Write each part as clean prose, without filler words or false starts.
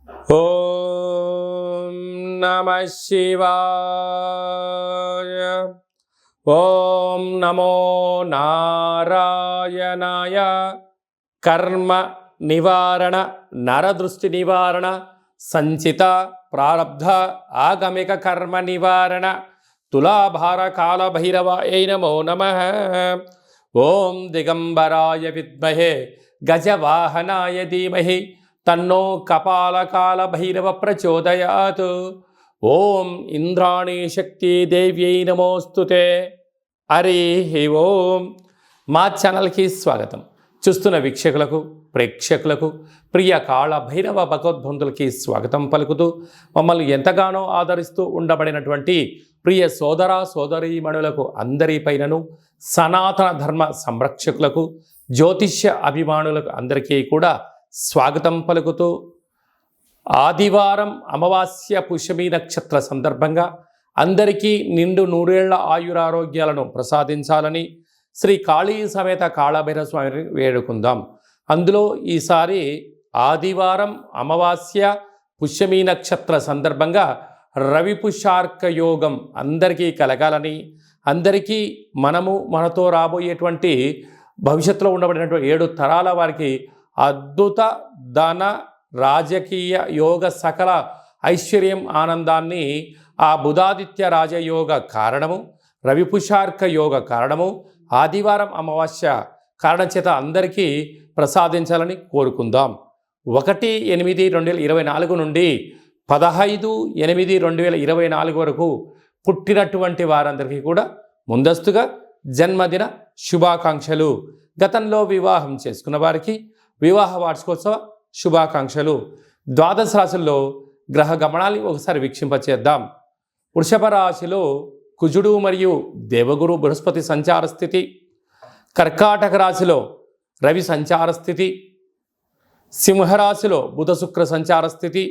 ఓం నమః శివాయ. ఓం నమో నారాయణాయ. కర్మ నివారణ, నరదృష్టి నివారణ, సంచిత ప్రారబ్ధ ఆగమిక కర్మ నివారణ, తులాభార కాల భైరవాయ నమో నమః. ఓం దిగంబరాయ విద్మహే గజవాహనాయ ధీమహి తన్నో కపాలకాల భైరవ ప్రచోదయాత్. ఓం ఇంద్రాణీ శక్తి దేవ్యై నమోస్తుతే. హరి ఓం. మా ఛానల్కి స్వాగతం. చూస్తున్న వీక్షకులకు, ప్రేక్షకులకు, ప్రియ కాళ భైరవ భగవద్బంధులకి స్వాగతం పలుకుతూ, మమ్మల్ని ఎంతగానో ఆదరిస్తూ ఉండబడినటువంటి ప్రియ సోదర సోదరీమణులకు అందరిపైనను, సనాతన ధర్మ సంరక్షకులకు, జ్యోతిష్య అభిమానులకు అందరికీ కూడా స్వాగతం పలుకుతూ, ఆదివారం అమావాస్య పుష్యమి నక్షత్ర సందర్భంగా అందరికీ నిండు నూరేళ్ల ఆయురారోగ్యాలను ప్రసాదించాలని శ్రీ కాళీ సమేత కాళభైరవ స్వామిని వేడుకుందాం. అందులో ఈసారి ఆదివారం అమావాస్య పుష్యమి నక్షత్ర సందర్భంగా రవి పుష్యార్క యోగం అందరికీ కలగాలని, అందరికీ మనతో రాబోయేటువంటి భవిష్యత్తులో ఉండబడినటువంటి 7 తరాల వారికి అద్భుత ధన రాజకీయ యోగ సకల ఐశ్వర్యం ఆనందాన్ని ఆ బుధాదిత్య రాజయోగ కారణము, రవిపుషార్క యోగ కారణము, ఆదివారం అమావాస్య కారణం చేత అందరికీ ప్రసాదించాలని కోరుకుందాం. 1/8/2024 నుండి 15/8/2024 వరకు పుట్టినటువంటి వారందరికీ కూడా ముందస్తుగా జన్మదిన శుభాకాంక్షలు. గతంలో వివాహం చేసుకున్న వారికి వివాహ వార్షికోత్సవ శుభాకాంక్షలు. ద్వాదశ రాశుల్లో గ్రహ గమనాన్ని ఒకసారి వీక్షింపచేద్దాం. వృషభ రాశిలో కుజుడు మరియు దేవగురు బృహస్పతి సంచార స్థితి, కర్కాటక రాశిలో రవి సంచార స్థితి, సింహరాశిలో బుధ శుక్ర సంచార స్థితి,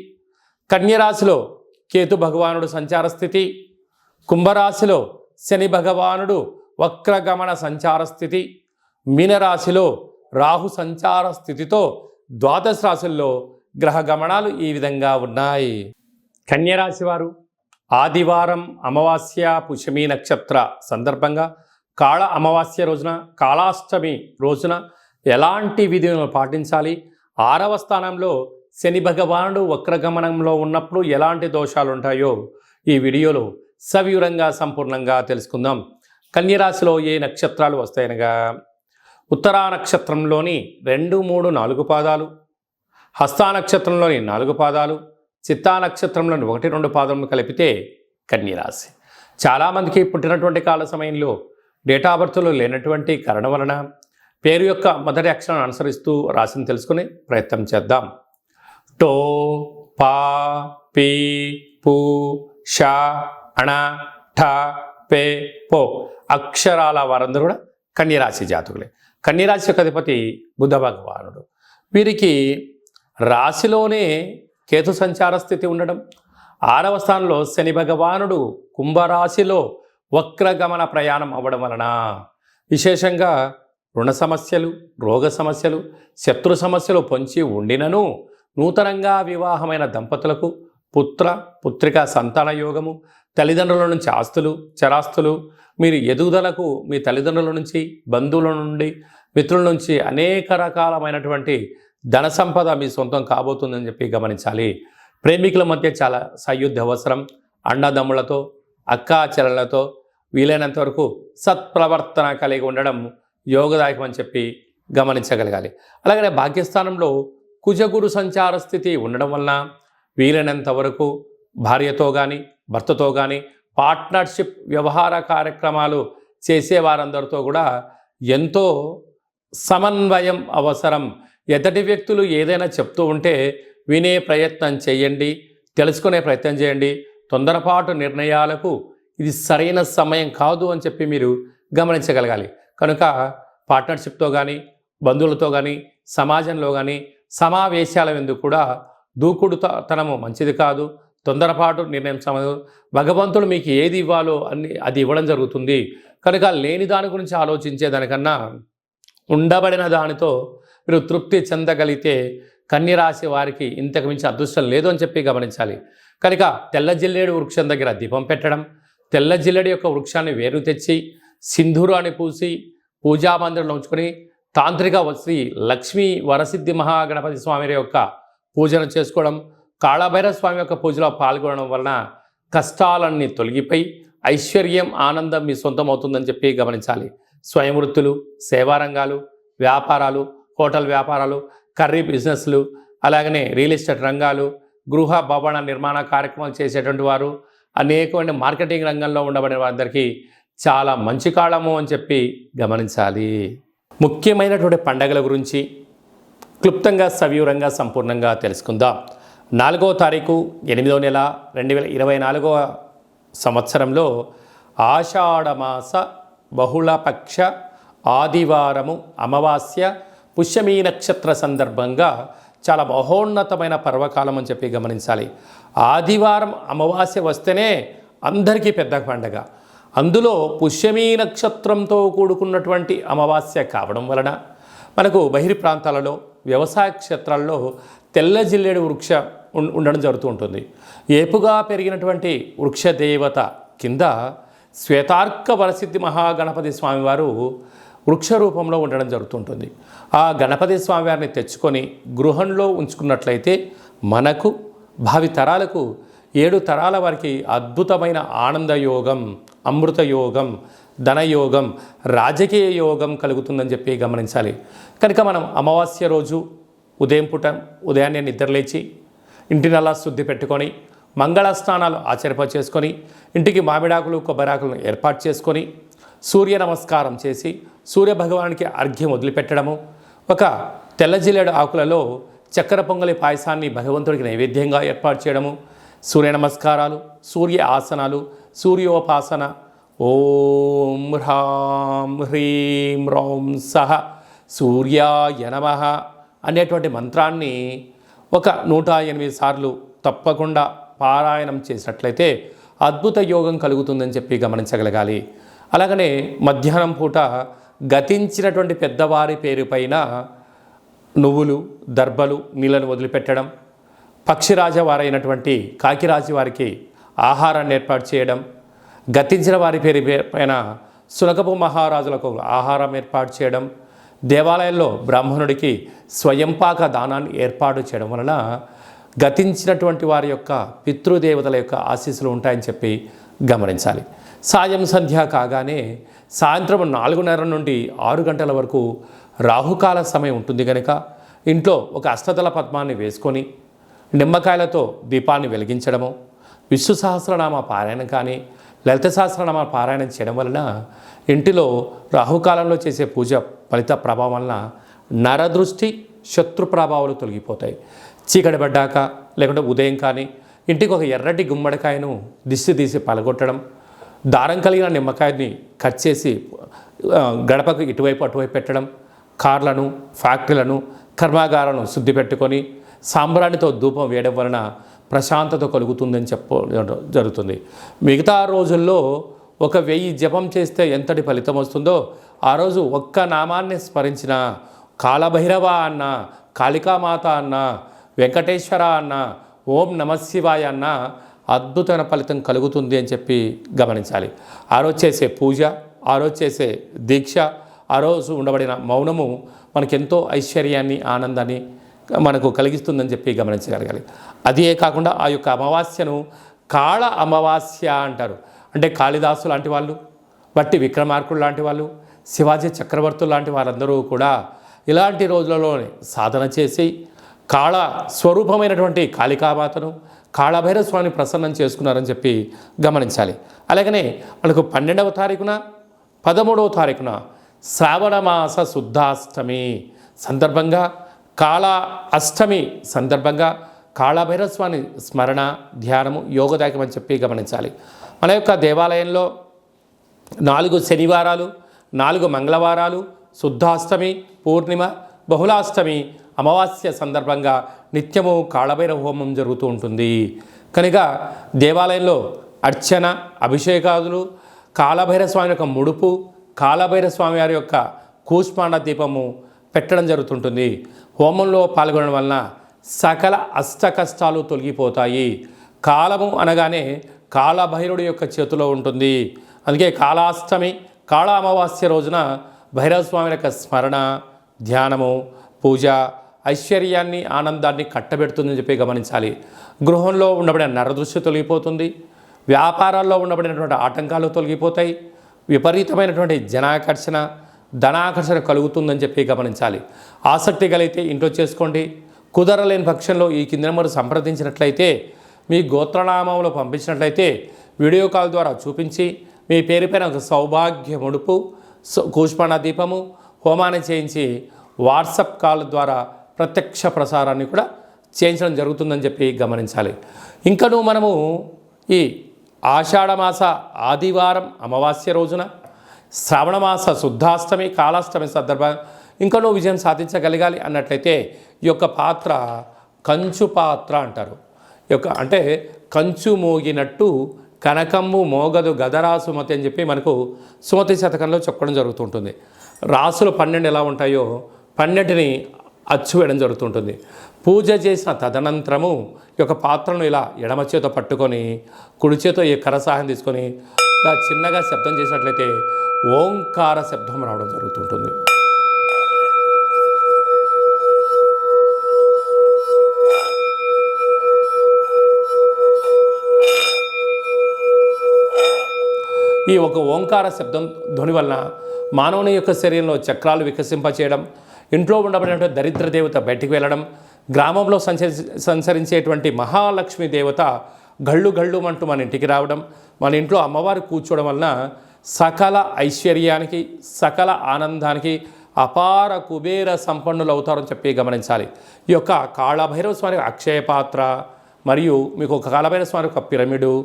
కన్యరాశిలో కేతు భగవానుడు సంచార స్థితి, కుంభరాశిలో శని భగవానుడు వక్రగమన సంచార స్థితి, మీనరాశిలో రాహు సంచార స్థితితో ద్వాదశ రాశుల్లో గ్రహ గమనాలు ఈ విధంగా ఉన్నాయి. కన్యరాశి వారు ఆదివారం అమావాస్య పుష్యమి నక్షత్ర సందర్భంగా కాళ అమావాస్య రోజున, కాళాష్టమి రోజున ఎలాంటి విధులను పాటించాలి, 6వ స్థానంలో శని భగవానుడు వక్రగమనంలో ఉన్నప్పుడు ఎలాంటి దోషాలు ఉంటాయో ఈ వీడియోలో సవివరంగా సంపూర్ణంగా తెలుసుకుందాం. కన్యరాశిలో ఏ నక్షత్రాలు వస్తాయనగా ఉత్తరా నక్షత్రంలోని 2, 3, 4 పాదాలు, హస్తా నక్షత్రంలోని 4 పాదాలు, చిత్తా నక్షత్రంలోని 1, 2 పాదములు కలిపితే కన్యరాశి. చాలామందికి పుట్టినటువంటి కాల సమయంలో డేటా బర్త్లో లేనటువంటి కారణం వలన పేరు యొక్క మొదటి అక్షరాన్ని అనుసరిస్తూ రాశిని తెలుసుకునే ప్రయత్నం చేద్దాం. టో, పా, పీ, పు, ష, అణ, ఠ, పే, పో అక్షరాల వారందరూ కూడా కన్యరాశి జాతకులే. కన్యరాశి యొక్క అధిపతి బుధ భగవానుడు. వీరికి రాశిలోనే కేతు సంచార స్థితి ఉండడం, 6వ స్థానంలో శని భగవానుడు కుంభరాశిలో వక్రగమన ప్రయాణం అవ్వడం వలన విశేషంగా రుణ సమస్యలు, రోగ సమస్యలు, శత్రు సమస్యలు పొంచి ఉండినను నూతనంగా వివాహమైన దంపతులకు పుత్ర పుత్రిక సంతాన యోగము, తల్లిదండ్రుల నుంచి ఆస్తులు చరాస్తులు, మీరు ఎదుగుదలకు మీ తల్లిదండ్రుల నుంచి, బంధువుల నుండి, మిత్రుల నుంచి అనేక రకాలమైనటువంటి ధన సంపద మీ సొంతం కాబోతుందని చెప్పి గమనించాలి. ప్రేమికుల మధ్య చాలా సయుద్ధ అవసరం. అన్నదమ్ములతో, అక్కా చెల్లెలతో వీలైనంత వరకు సత్ప్రవర్తన కలిగి ఉండడం యోగదాయకం అని చెప్పి గమనించగలగాలి. అలాగనే భాగ్యస్థానంలో కుజగురు సంచార స్థితి ఉండడం వలన వీలైనంత వరకు భార్యతో కానీ, భర్తతో కానీ పార్ట్నర్షిప్ వ్యవహార కార్యక్రమాలు చేసే వారందరితో కూడా ఎంతో సమన్వయం అవసరం. ఎదుటి వ్యక్తులు ఏదైనా చెప్తూ ఉంటే వినే ప్రయత్నం చేయండి, తెలుసుకునే ప్రయత్నం చేయండి. తొందరపాటు నిర్ణయాలకు ఇది సరైన సమయం కాదు అని చెప్పి మీరు గమనించగలగాలి. కనుక పార్ట్నర్షిప్తో కానీ, బంధువులతో కానీ, సమాజంలో కానీ సమావేశాల ఎందుకు కూడా దూకుడుతనము మంచిది కాదు. తొందరపాటు నిర్ణయం సమయం. భగవంతుడు మీకు ఏది ఇవ్వాలో అది ఇవ్వడం జరుగుతుంది. కనుక లేని దాని గురించి ఆలోచించే దానికన్నా ఉండబడిన దానితో మీరు తృప్తి చెందగలిగితే కన్యరాశి వారికి ఇంతకు మించి అదృష్టం లేదు అని చెప్పి గమనించాలి. కనుక తెల్ల జిల్లేడు వృక్షం దగ్గర దీపం పెట్టడం, తెల్ల జిల్లేడు యొక్క వృక్షాన్ని వేరు తెచ్చి సింధూరాన్ని పూసి పూజా మందిరంలో ఉంచుకొని తాంత్రిక శ్రీ లక్ష్మీ వరసిద్ధి మహాగణపతి స్వామి యొక్క పూజను చేసుకోవడం, కాళభైరవ స్వామి యొక్క పూజలో పాల్గొనడం వలన కష్టాలన్నీ తొలగిపోయి ఐశ్వర్యం ఆనందం మీ సొంతం అవుతుందని చెప్పి గమనించాలి. స్వయం వృత్తులు, సేవా రంగాలు, వ్యాపారాలు, హోటల్ వ్యాపారాలు, కర్రీ బిజినెస్లు, అలాగనే రియల్ ఎస్టేట్ రంగాలు, గృహ భవన నిర్మాణ కార్యక్రమాలు చేసేటువంటి వారు, అనేకమైన మార్కెటింగ్ రంగంలో ఉండబడిన వారందరికీ చాలా మంచి కాలము అని చెప్పి గమనించాలి. ముఖ్యమైనటువంటి పండగల గురించి క్లుప్తంగా సవివరంగా సంపూర్ణంగా తెలుసుకుందాం. 4వ తారీఖు 8వ నెల 2024 సంవత్సరంలో ఆషాఢమాస బహుళపక్ష ఆదివారము అమావాస్య పుష్యమీ నక్షత్ర సందర్భంగా చాలా మహోన్నతమైన పర్వకాలం అని చెప్పి గమనించాలి. ఆదివారం అమావాస్య వస్తేనే అందరికీ పెద్ద పండగ. అందులో పుష్యమీ నక్షత్రంతో కూడుకున్నటువంటి అమావాస్య కావడం వలన మనకు బహిర్ ప్రాంతాలలో వ్యవసాయ క్షేత్రాల్లో తెల్ల జిల్లేడు వృక్ష ఉండడం జరుగుతూ ఉంటుంది. ఏపుగా పెరిగినటువంటి వృక్ష దేవత కింద శ్వేతార్క వరసిద్ధి మహాగణపతి స్వామివారు వృక్ష రూపంలో ఉండడం జరుగుతుంటుంది. ఆ గణపతి స్వామివారిని తెచ్చుకొని గృహంలో ఉంచుకున్నట్లయితే మనకు భావి తరాలకు 7 తరాల వారికి అద్భుతమైన ఆనందయోగం, అమృత యోగం, ధనయోగం, రాజకీయ యోగం కలుగుతుందని చెప్పి గమనించాలి. కనుక మనం అమావాస్య రోజు ఉదయాన్నే నిద్రలేచి ఇంటిని అలా శుద్ధి పెట్టుకొని మంగళ స్నానాలు చేసుకొని ఇంటికి మామిడాకులు కొబ్బరాకులను ఏర్పాటు చేసుకొని సూర్య నమస్కారం చేసి సూర్య భగవానికి అర్ఘ్యం వదిలిపెట్టడము, ఒక తెల్ల జిల్లేడు ఆకులలో చక్కెర పొంగలి పాయసాన్ని భగవంతుడికి నైవేద్యంగా ఏర్పాటు చేయడము, సూర్య నమస్కారాలు, సూర్య ఆసనాలు, సూర్యోపాసన, ఓం హ్రాం హ్రీం రౌం సహ సూర్యాయ నమః అనేటువంటి మంత్రాన్ని ఒక 108 సార్లు తప్పకుండా పారాయణం చేసినట్లయితే అద్భుత యోగం కలుగుతుందని చెప్పి గమనించగలగాలి. అలాగనే మధ్యాహ్నం పూట గతించినటువంటి పెద్దవారి పేరు పైన నువ్వులు, దర్భలు, నీళ్ళను వదిలిపెట్టడం, పక్షిరాజ వారైనటువంటి కాకిరాజు వారికి ఆహారాన్ని ఏర్పాటు చేయడం, గతించిన వారి పేరు పైన సునకపు మహారాజులకు ఆహారం ఏర్పాటు చేయడం, దేవాలయంలో బ్రాహ్మణుడికి స్వయంపాక దానాన్ని ఏర్పాటు చేయడం వలన గతించినటువంటి వారి యొక్క పితృదేవతల యొక్క ఆశీస్సులు ఉంటాయని చెప్పి గమనించాలి. సాయం సంధ్య కాగానే సాయంత్రం 4:30 నుండి 6 గంటల వరకు రాహుకాల సమయం ఉంటుంది కనుక ఇంట్లో ఒక అష్టదళ పద్మాన్ని వేసుకొని నిమ్మకాయలతో దీపాన్ని వెలిగించడము, విష్ణు సహస్రనామ పారాయణం కానీ లలిత సహస్రనామ పారాయణం చేయడం వలన ఇంటిలో రాహుకాలంలో చేసే పూజ ఫలిత ప్రభావం వలన నరదృష్టి, శత్రు ప్రభావాలు తొలగిపోతాయి. చీకటి పడ్డాక లేకుంటే ఉదయం కానీ ఇంటికి ఒక ఎర్రటి గుమ్మడికాయను దిష్టి తీసి పలగొట్టడం, దారం కలిగిన నిమ్మకాయని కట్ చేసి గడపకు ఇటువైపు అటువైపు పెట్టడం, కార్లను, ఫ్యాక్టరీలను, కర్మాగారాలను శుద్ధి పెట్టుకొని సాంబ్రాణితో ధూపం వేయడం వలన ప్రశాంతత కలుగుతుందని జరుగుతుంది. మిగతా రోజుల్లో 1000 జపం చేస్తే ఎంతటి ఫలితం వస్తుందో ఆ రోజు ఒక్క నామాన్ని స్మరించిన కాళభైరవ అన్న, కాళికామాత అన్న, వెంకటేశ్వర అన్న, ఓం నమశివాయ అన్న అద్భుతమైన ఫలితం కలుగుతుంది అని చెప్పి గమనించాలి. ఆ రోజు చేసే పూజ, ఆ రోజు చేసే దీక్ష, ఆ రోజు ఉండబడిన మౌనము మనకెంతో ఐశ్వర్యాన్ని, ఆనందాన్ని మనకు కలిగిస్తుందని చెప్పి గమనించగలగాలి. అదే కాకుండా ఆ యొక్క అమావాస్యను కాళ అమావాస్య అంటారు. అంటే కాళిదాసు లాంటి వాళ్ళు, బట్టి విక్రమార్కుడు లాంటి వాళ్ళు, శివాజీ చక్రవర్తులు లాంటి వారందరూ కూడా ఇలాంటి రోజులలోనే సాధన చేసి కాళ స్వరూపమైనటువంటి కాళికామాతను, కాళభైరవ స్వామిని ప్రసన్నం చేసుకున్నారని చెప్పి గమనించాలి. అలాగనే మనకు 12వ తారీఖున 13వ తారీఖున శ్రావణమాస శుద్ధాష్టమి సందర్భంగా, కాళ అష్టమి సందర్భంగా కాళభైరవ స్వామి స్మరణ, ధ్యానము యోగదాయకం అని చెప్పి గమనించాలి. మన యొక్క దేవాలయంలో 4 శనివారాలు, 4 మంగళవారాలు, శుద్ధాష్టమి, పూర్ణిమ, బహుళాష్టమి, అమావాస్య సందర్భంగా నిత్యము కాళభైరవ హోమం జరుగుతూ ఉంటుంది. కనుక దేవాలయంలో అర్చన, అభిషేకాదులు, కాళభైరవ స్వామి యొక్క ముడుపు, కాళభైరవ స్వామి వారి యొక్క కూష్మాండ దీపము పెట్టడం జరుగుతుంటుంది. హోమంలో పాల్గొనడం వలన సకల అష్ట కష్టాలు తొలగిపోతాయి. కాలము అనగానే కాళభైరుడి యొక్క చేతిలో ఉంటుంది. అందుకే కాళాష్టమి, కాళ అమావాస్య రోజున భైరవస్వామి యొక్క స్మరణ, ధ్యానము, పూజ ఐశ్వర్యాన్ని, ఆనందాన్ని కట్టబెడుతుందని చెప్పి గమనించాలి. గృహంలో ఉండబడిన నరదృష్టి తొలగిపోతుంది. వ్యాపారాల్లో ఉండబడినటువంటి ఆటంకాలు తొలగిపోతాయి. విపరీతమైనటువంటి జనాకర్షణ, ధనాకర్షణ కలుగుతుందని చెప్పి గమనించాలి. ఆసక్తి కలిగితే ఇంట్లో చేసుకోండి. కుదరలేని పక్షంలో ఈ కింద నెంబర్ సంప్రదించినట్లయితే, మీ గోత్రనామంలో పంపించినట్లయితే వీడియో కాల్ ద్వారా చూపించి మీ పేరుపైన ఒక సౌభాగ్య ముడుపు, కూష్మాణ దీపము, హోమాన్ని చేయించి వాట్సాప్ కాల్ ద్వారా ప్రత్యక్ష ప్రసారాన్ని కూడా చేయించడం జరుగుతుందని చెప్పి గమనించాలి. ఇంకనూ మనము ఈ ఆషాఢమాస ఆదివారం అమావాస్య రోజున, శ్రావణమాస శుద్ధాష్టమి, కాళాష్టమి సందర్భంగా ఇంకనూ విజయం సాధించగలగాలి అన్నట్లయితే ఈ యొక్క పాత్ర కంచు పాత్ర అంటారు. ఈ యొక్క అంటే కంచు మోగినట్టు కనకమ్ము మోగదు గదరా సుమతి అని చెప్పి మనకు సుమతి శతకంలో చెప్పడం జరుగుతుంటుంది. రాసులు 12 ఎలా ఉంటాయో 12ని అచ్చు వేయడం జరుగుతుంటుంది. పూజ చేసిన తదనంతరము ఈ యొక్క పాత్రను ఇలా ఎడమ చేతో పట్టుకొని కుడి చేతో ఈ కరసాహం తీసుకొని ఇలా చిన్నగా శబ్దం చేసినట్లయితే ఓంకార శబ్దం రావడం జరుగుతుంటుంది. ఈ ఒక ఓంకార శబ్దం ధ్వని వలన మానవుని యొక్క శరీరంలో చక్రాలు వికసింపచేయడం, ఇంట్లో ఉండబడినటువంటి దరిద్ర దేవత బయటికి వెళ్ళడం, గ్రామంలో సంచరించేటువంటి మహాలక్ష్మి దేవత గళ్ళు గళ్ళు అంటూ మన ఇంటికి రావడం, మన ఇంట్లో అమ్మవారు కూర్చోవడం వలన సకల ఐశ్వర్యానికి, సకల ఆనందానికి అపార కుబేర సంపన్నులు అవుతారని చెప్పి గమనించాలి. ఈ యొక్క కాళభైరవ స్వామి అక్షయ పాత్ర మరియు మీకు ఒక కాళభైరవ స్వామి ఒక పిరమిడు,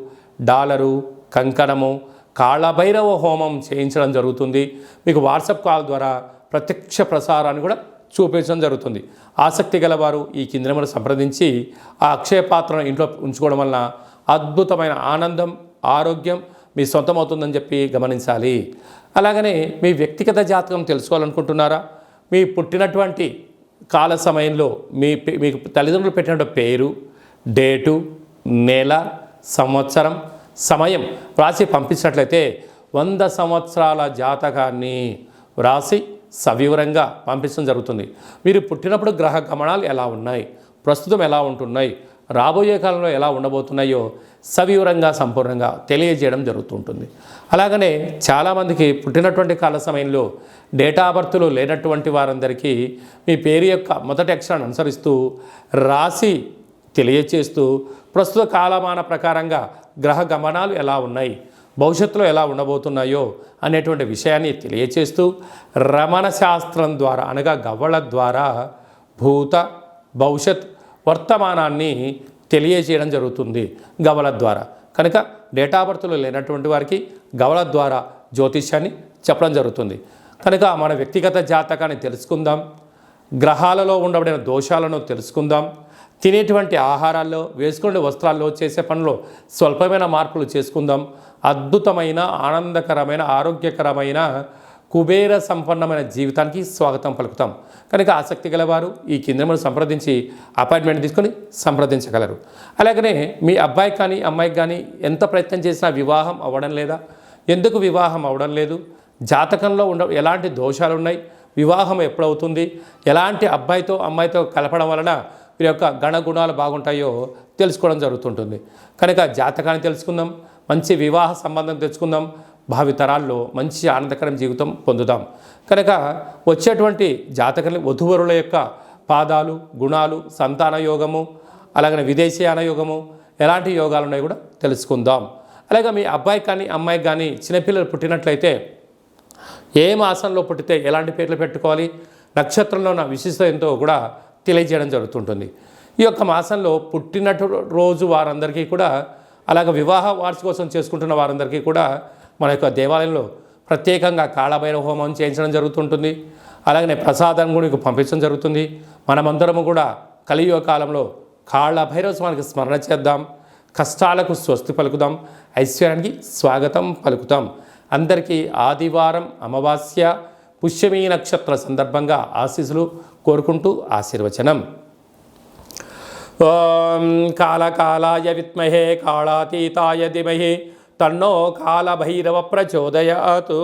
డాలరు, కంకణము, కాళభైరవ హోమం చేయించడం జరుగుతుంది. మీకు వాట్సాప్ కాల్ ద్వారా ప్రత్యక్ష ప్రసారాన్ని కూడా చూపించడం జరుగుతుంది. ఆసక్తి గలవారు ఈ కింది నెంబర్ సంప్రదించి ఆ అక్షయ పాత్రను ఇంట్లో ఉంచుకోవడం వలన అద్భుతమైన ఆనందం, ఆరోగ్యం మీ సొంతమవుతుందని చెప్పి గమనించాలి. అలాగనే మీ వ్యక్తిగత జాతకం తెలుసుకోవాలనుకుంటున్నారా? మీ పుట్టినటువంటి కాల సమయంలో మీకు తల్లిదండ్రులు పెట్టినటువంటి పేరు, డేటు, నెల, సంవత్సరం, సమయం వ్రాసి పంపించినట్లయితే 100 సంవత్సరాల జాతకాన్ని వ్రాసి సవివరంగా పంపించడం జరుగుతుంది. మీరు పుట్టినప్పుడు గ్రహ గమనాలు ఎలా ఉన్నాయి, ప్రస్తుతం ఎలా ఉంటున్నాయి, రాబోయే కాలంలో ఎలా ఉండబోతున్నాయో సవివరంగా సంపూర్ణంగా తెలియజేయడం జరుగుతుంటుంది. అలాగనే చాలామందికి పుట్టినటువంటి కాల సమయంలో డేటా బర్త్లు లేనటువంటి వారందరికీ మీ పేరు యొక్క మొదటి అక్షరాన్ని అనుసరిస్తూ రాసి తెలియచేస్తూ ప్రస్తుత కాలమాన ప్రకారంగా గ్రహ గమనాలు ఎలా ఉన్నాయి, భవిష్యత్తులో ఎలా ఉండబోతున్నాయో అనేటువంటి విషయాన్ని తెలియచేస్తూ రమణ శాస్త్రం ద్వారా అనగా గవ్వల ద్వారా భూత, భవిష్యత్, వర్తమానాన్ని తెలియజేయడం జరుగుతుంది గవ్వల ద్వారా. కనుక డేటా బర్త్లు లేనటువంటి వారికి గవ్వల ద్వారా జ్యోతిష్యాన్ని చెప్పడం జరుగుతుంది. కనుక మన వ్యక్తిగత జాతకాన్ని తెలుసుకుందాం, గ్రహాలలో ఉండబడిన దోషాలను తెలుసుకుందాం, తినేటువంటి ఆహారాల్లో, వేసుకునే వస్త్రాల్లో, చేసే పనుల్లో స్వల్పమైన మార్పులు చేసుకుందాం. అద్భుతమైన, ఆనందకరమైన, ఆరోగ్యకరమైన, కుబేర సంపన్నమైన జీవితానికి స్వాగతం పలుకుతాం. కనుక ఆసక్తి గలవారు ఈ కింద సంప్రదించి అపాయింట్మెంట్ తీసుకొని సంప్రదించగలరు. అలాగనే మీ అబ్బాయి కానీ అమ్మాయికి కానీ ఎంత ప్రయత్నం చేసినా వివాహం అవ్వడం లేదా? ఎందుకు వివాహం అవ్వడం లేదు? జాతకంలో ఎలాంటి దోషాలు ఉన్నాయి? వివాహం ఎప్పుడవుతుంది? ఎలాంటి అబ్బాయితో అమ్మాయితో కలపడం వలన వీరి యొక్క గణగుణాలు బాగుంటాయో తెలుసుకోవడం జరుగుతుంటుంది. కనుక జాతకాన్ని తెలుసుకుందాం, మంచి వివాహ సంబంధం తెచ్చుకుందాం, భావితరాల్లో మంచి ఆనందకరం జీవితం పొందుదాం. కనుక వచ్చేటువంటి జాతకాన్ని వధూవరుల యొక్క పాదాలు, గుణాలు, సంతాన యోగము, అలాగనే విదేశీయాన యోగము, ఎలాంటి యోగాలు ఉన్నాయో కూడా తెలుసుకుందాం. అలాగే మీ అబ్బాయి కానీ అమ్మాయికి కానీ చిన్నపిల్లలు పుట్టినట్లయితే ఏ మాసంలో పుట్టితే ఎలాంటి పేర్లు పెట్టుకోవాలి, నక్షత్రంలో ఉన్న విశిష్టత ఎంతో కూడా తెలియజేయడం జరుగుతుంటుంది. ఈ యొక్క మాసంలో పుట్టినట్టు రోజు వారందరికీ కూడా, అలాగే వివాహ వార్షికోత్సవం చేసుకుంటున్న వారందరికీ కూడా మన యొక్క దేవాలయంలో ప్రత్యేకంగా కాళభైరవ హోమం చేయించడం జరుగుతుంటుంది. అలాగనే ప్రసాదం కూడా పంపించడం జరుగుతుంది. మనమందరము కూడా కలియుగ కాలంలో కాళభైరవ స్వామికి స్మరణ చేద్దాం, కష్టాలకు స్వస్తి పలుకుదాం, ఐశ్వర్యానికి స్వాగతం పలుకుతాం. అందరికీ ఆదివారం అమావాస్య పుష్యమీ నక్షత్ర సందర్భంగా ఆశీస్సులు కోరుకుంటూ ఆశీర్వచనం. ఓం కాళకాళాయ విద్మహే కాళాతీతాయ ధీమహి తన్నో కాళభైరవ ప్రచోదయాతు.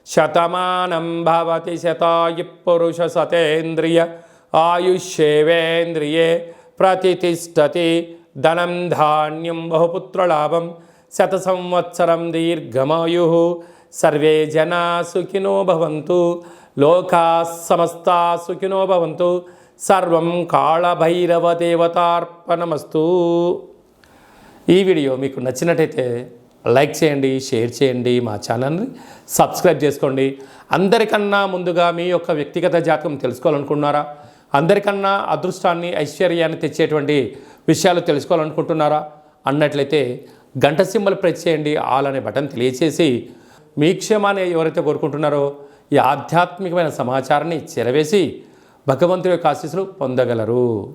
శతమానం భవతి శతాయు పురుష సతేంద్రియ ఆయుష్యేవేంద్రియే ప్రతిష్టతి. ధనం ధాన్యం బహుపుత్రలాభం శత సంవత్సరం దీర్ఘమాయు. సర్వే జనా సుఖినో భవంతు. లోకా సమస్తా సుఖినో భవంతు. సర్వం కాళభైరవ దేవతార్పణమస్తు. ఈ వీడియో మీకు నచ్చినట్టయితే లైక్ చేయండి, షేర్ చేయండి, మా ఛానల్ని సబ్స్క్రైబ్ చేసుకోండి. అందరికన్నా ముందుగా మీ యొక్క వ్యక్తిగత జాతకం తెలుసుకోవాలనుకుంటున్నారా? అందరికన్నా అదృష్టాన్ని, ఐశ్వర్యాన్ని తెచ్చేటువంటి విషయాలు తెలుసుకోవాలనుకుంటున్నారా అన్నట్లయితే గంట సింబల్ ప్రెస్ చేయండి. ఆల్ అనే బటన్ తెలియచేసి మీ క్షేమాన్ని ఎవరైతే కోరుకుంటున్నారో ఈ ఆధ్యాత్మికమైన సమాచారాన్ని చేరవేసి భగవంతుడి యొక్క ఆశీస్సులు పొందగలరు.